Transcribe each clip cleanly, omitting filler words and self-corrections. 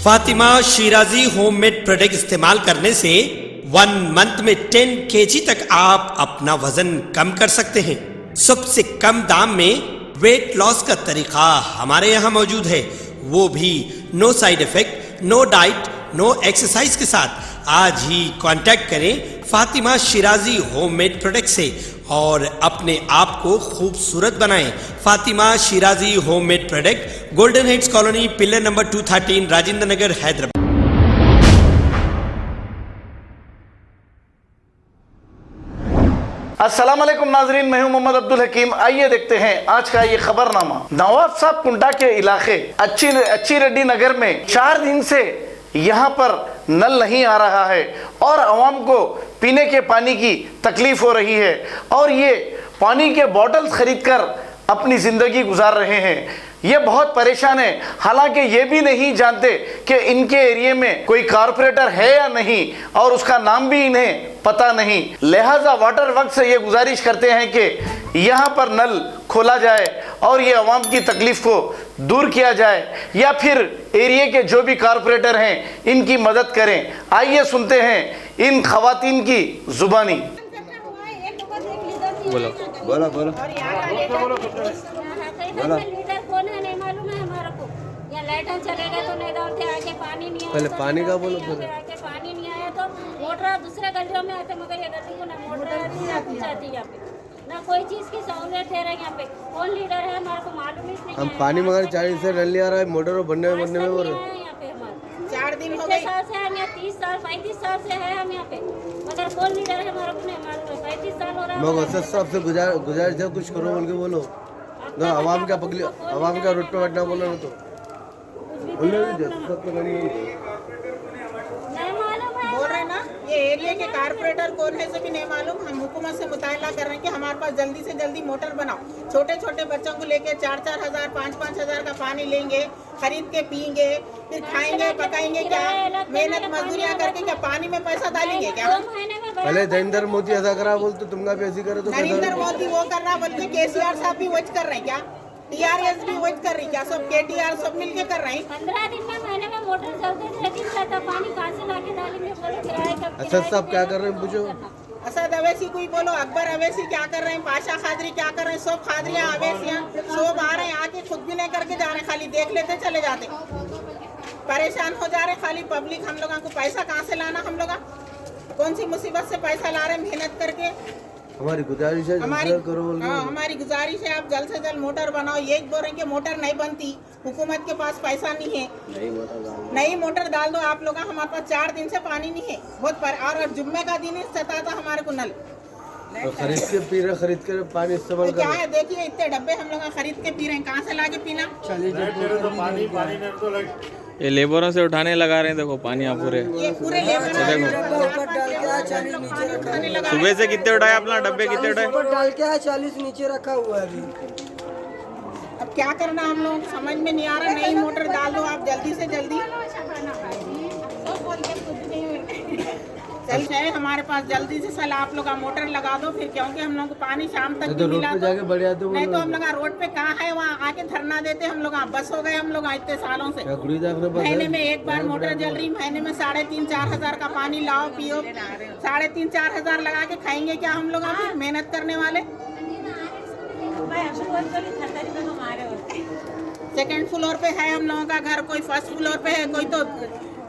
Fatima Shirazi homemade product इस्तेमाल करने से 1 मंथ में 10 kg तक आप अपना वजन कम कर सकते हैं। सबसे कम दाम में वेट लॉस का तरीका हमारे यहाँ मौजूद है, वो भी no side effect, no diet, no exercise के साथ। आज ही कांटेक्ट करें फातिमा शिराजी होममेड प्रोडक्ट से और अपने आप को खूबसूरत बनाएं। Fatima Shirazi homemade product, golden heads colony, pillar number 213, Rajendra Nagar, Hyderabad. अस्सलाम वालेकुम नाजरीन, मैं हूं मोहम्मद अब्दुल हकीम। आइए देखते हैं आज का ये खबरनामा। नवाब साहब कुंडा के इलाके अच्छी रेड्डी नगर में 4 दिन से यहाँ पर नल नहीं आ रहा है और आवाम को पीने के पानी की तकलीफ हो रही है और ये पानी के बॉटल्स खरीदकर अपनी ज़िंदगी गुजार रहे हैं। ये बहुत परेशान है, हालांकि ये भी नहीं जानते कि इनके एरिया में कोई कारपोरेटर है या नहीं और उसका नाम भी इन्हें पता नहीं। लिहाजा वाटर वर्क्स से ये गुजारिश करते हैं कि यहाँ पर नल खोला जाए और ये अवाम की तकलीफ को दूर किया जाए या फिर एरिया के जो भी कारपोरेटर हैं इनकी मदद करें। आइए सुनते हैं इन खवातीन की जुबानी। बोलो बोलो बोलो बोलो। लीडर कौन है नहीं मालूम है हमारे को। या लाइट चलेगा तो नहीं डालते, आके पानी नहीं आया। पहले पानी का बोलो। आके पानी नहीं आया तो मोटर दूसरे गलियों में आते, मगर ये गली को ना मोटर आती ना कुछ आती यहाँ पे, ना कोई चीज की सहूलियत है यहाँ पे। कौन लीडर है हमारे को मालूम ही नहीं। हम पानी मगर 40 से नल आ रहा है, मोटर बनने में और 4 दिन हो गए। साल से हम यहाँ 30 साल 35 साल से है हम यहाँ पे, मगर कौन लीडर है हमारे को नहीं मालूम है। 35 साल हो रहा है। मगर सबसे गुजारिश है कुछ करो बोल के बोलो ना। आवाम का रोड पे बैठना बोलो ना तो बोल रहे ना। ये एरिया के कारपोरेटर कौन है से भी नहीं मालूम। हम हुकूमत से मुताला कर रहे हैं कि हमारे पास जल्दी से जल्दी मोटर बनाओ। छोटे छोटे बच्चों को लेके 4-4 हज़ार 5-5 हज़ार का पानी लेंगे, खरीद के पीएंगे, फिर खाएंगे पकाएंगे क्या? मेहनत मजदूरियाँ करके क्या पानी में पैसा डालेंगे क्या? पहले नरेंद्र मोदी ऐसा करा बोलते, तुमका भी ऐसी करे तो नरेंद्र मोदी वो कर रहा बोल के केसीआर साहब भी वही कर रहे हैं क्या? टीआरएस भी वही कर रही क्या? सब केटीआर सब मिलके कर रहे हैं। 15 दिन में महीने में मोटर चलते थे, लेकिन रहता पानी कहाँ से लाके डालेंगे? बोलो किराए का। अच्छा साहब क्या कर रहे हैं पूछो। असद अवैसी कोई बोलो, अकबर अवैसी क्या कर रहे हैं, पाशा खादरी क्या कर रहे हैं, सब खादरियाँ अवैसियाँ सब आ रहे हैं, आके खुद भी नहीं करके जा रहे, खाली देख लेते चले जाते। परेशान हो जा रहे खाली पब्लिक। हम लोगों को पैसा कहाँ से लाना? हम लोग कौन सी मुसीबत से पैसा ला रहे हैं मेहनत करके? हमारी गुजारिश है हमारी गुजारिश है आप जल्द से जल्द मोटर बनाओ। ये बोल रहे हैं कि मोटर नहीं बनती, हुकूमत के पास पैसा नहीं है, नई मोटर डाल दो आप लोग। हमारे पास 4 दिन से पानी नहीं है बहुत और जुम्मे का दिन सता था हमारे को नल। खरीद के पानी इस्तेमाल क्या है? देखिए इतने डब्बे हम लोग खरीद के पी रहे हैं, कहाँ से लाके पीना? ये लेबरों से उठाने लगा रहे हैं, देखो पानी आप पूरे सुबह से कितने उठाए अपना डब्बे कितने उठाए? डाल के 40 नीचे रखा हुआ है अभी। अब क्या करना हम लोग समझ में नहीं आ रहा। नई मोटर डाल दो आप जल्दी से जल्दी। चल है हमारे पास जल्दी से सल आप लोग मोटर लगा दो फिर, क्योंकि हम लोग को पानी शाम तक तो रोड पे जाके बढ़िया तो नहीं तो हम लोग रोड पे कहाँ है वहाँ आके धरना देते हम लोग। बस हो गए हम लोग इतने सालों से। महीने में एक बार मोटर जल रही, महीने में 3.5-4 हज़ार का पानी लाओ पियो। 3.5-4 हज़ार लगा के खाएंगे क्या हम लोग? मेहनत करने वाले। सेकंड फ्लोर पे है हम लोगों का घर, कोई फर्स्ट फ्लोर पे है, कोई तो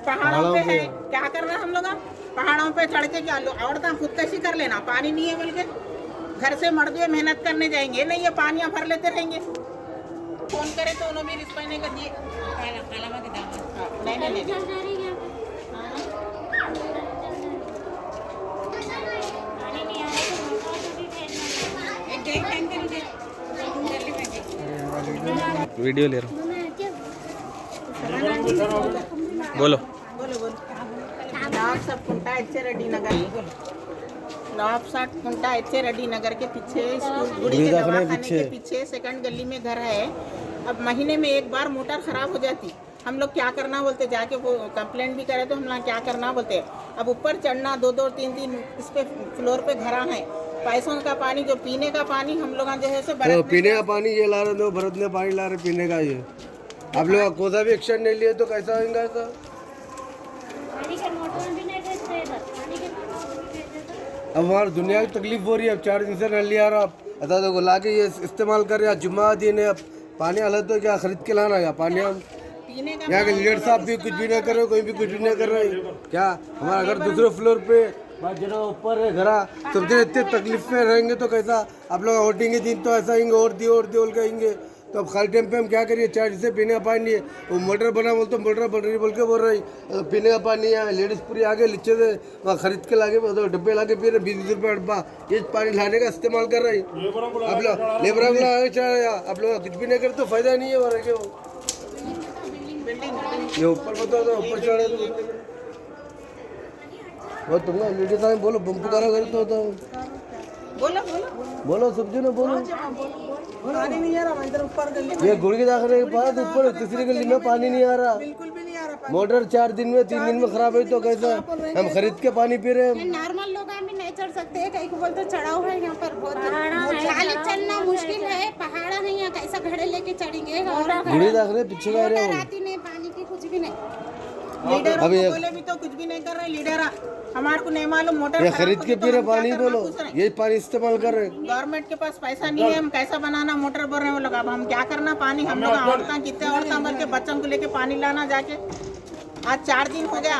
पहाड़ों पे है। क्या कर रहे हैं हम लोग? पहाड़ों पे चढ़ के क्या औरतें खुदकशी कर लेना, पानी नहीं है बोल के घर से मर्दे मेहनत करने जाएंगे नहीं, ये पानियाँ भर लेते रहेंगे। फोन करे तो उन्होंने भी रिस्पाइने का दिए वीडियो ले रहा हूँ, बोलो। नवाब साहब कुंटा एच रेड्डी नगर, नवाब साहब कुंटा एच रेड्डी नगर के पीछे स्कूल गुड़ी के दवाखाने के पीछे सेकंड गली में घर है। अब महीने में एक बार मोटर खराब हो जाती, हम लोग क्या करना बोलते, जाके वो कंप्लेंट भी करे तो हम लोग क्या करना बोलते। अब ऊपर चढ़ना 2-2 3-3 इस पे फ्लोर पे घर है। पैसों का पानी जो पीने का पानी हम लोग जो है तो पीने का पानी ये ला रहे हो, भरत ने पानी ला रहे पीने का। ये आप लोग कोई भी एक्शन नहीं लिए तो कैसा होगा ऐसा? पानी के मोटर भी नहीं भेजते इधर, पानी के मोटर भी भेज देते। अब हमारी दुनिया की तकलीफ हो रही है। अब 4 दिन से नल नहीं आ रहा। आप ऐसा तो ला के ये इस्तेमाल कर रहे हैं। जुम्मा दिन है, अब पानी हालत तो क्या खरीद के लाना है पानी? हम पीने का यहाँ के लीडर साहब भी कुछ भी नहीं कर रहे, कोई भी कुछ भी नहीं कर रहे। क्या हमारा घर दूसरे फ्लोर पे जरा ऊपर है घरा, सब दिन इतने तकलीफ में रहेंगे तो कैसा? आप लोग वोटिंग के दिन तो ऐसा आएंगे और दियो कहेंगे, तो अब खाली टाइम पे हम क्या करिए? 4 दिन से पीने का पानी नहीं है। वो मोटर बना बोल तो मोटर बन रही बोल के बोल रही, तो पीने का पानी है। लेडीज पूरी आगे नीचे से वहाँ खरीद के लाके तो डब्बे लाके पी रहे, 20 रुपये डब्बा। ये पानी लाने का इस्तेमाल कर रही। आप लोग लेबर आप लोग कुछ भी नहीं करते तो फायदा नहीं है। और ये ऊपर बताओ तो ऊपर चढ़े तो वो तुम ना लेडीज आए बोलो बम पुकारा करते होता बोलो बोलो सब्जी ने बोलो। पानी नहीं आ रहा इधर ऊपर गली ये गुड़ के दाखिले के बाद ऊपर तीसरी गली में पानी नहीं आ रहा। बिल्कुल भी नहीं आ रहा। मोटर 4 दिन में 3 दिन में खराब है तो कैसा? हम खरीद के पानी पी रहे हैं। नॉर्मल लोग भी नहीं चढ़ सकते हैं, कहीं को बोलते चढ़ाव है यहाँ पर बहुत, खाली चलना मुश्किल है। पहाड़ा है यहाँ, कैसा घड़े लेके चढ़ेंगे? और गुड़ी दाखिले पीछे आ रहे मोटर हैं। आती नहीं, पानी की कुछ भी नहीं। लीडर बोले भी तो कुछ भी नहीं कर रहे लीडर। हमारे को नहीं मालूम मोटर ये खराब खरीद के होगी तो पी रहे हम क्या पानी करना बोलो, पूछ रहे हैं। ये पानी इस्तेमाल कर रहे हैं। गवर्नमेंट के पास पैसा नहीं है, हम कैसा बनाना मोटर बोल रहे हैं वो लोग। अब हम क्या करना? पानी हम लोग औरतें कितने औरतें बल्कि बच्चों को लेके पानी लाना जाके आज 4 दिन हो गया।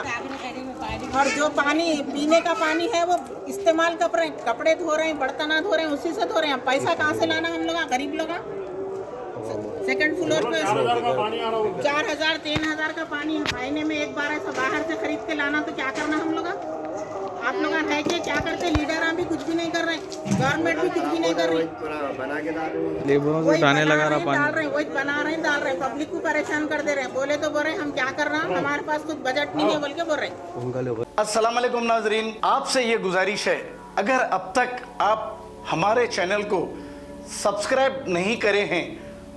और जो पानी पीने का पानी है वो इस्तेमाल कर रहे हैं, कपड़े धो रहे हैं, बर्तन धो रहे हैं, उसी से धो रहे हैं। पैसा कहाँ से लाना हम लोग? गरीब लोग सेकंड फ्लोर पे 4000 3000 का पानी महीने में एक बार ऐसा बाहर से खरीद के लाना, तो क्या करना हम लोग? आप लोग रह के क्या करते? लीडर भी कुछ भी नहीं कर रहे, गवर्नमेंट भी कुछ भी नहीं कर रही। लेबरों से उठाने लगा रहा डाल पानी। रहे हैं, वही बना रहे हैं, डाल रहे हैं, पब्लिक को परेशान कर दे रहे हैं। बोले तो बोल रहे हैं हम क्या कर रहे हैं, हमारे पास कुछ बजट नहीं है बोल के बोल रहे हैं। अस्सलाम वालेकुम नाजरीन, आपसे ये गुजारिश है, अगर अब तक आप हमारे चैनल को सब्सक्राइब नहीं करे हैं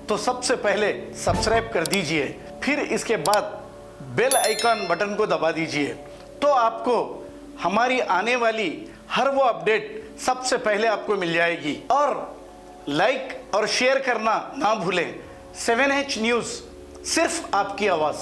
तो सबसे पहले सब्सक्राइब कर दीजिए, फिर इसके बाद बेल आइकन बटन को दबा दीजिए, तो आपको हमारी आने वाली हर वो अपडेट सबसे पहले आपको मिल जाएगी। और लाइक और शेयर करना ना भूलें। 7H न्यूज़, सिर्फ आपकी आवाज़।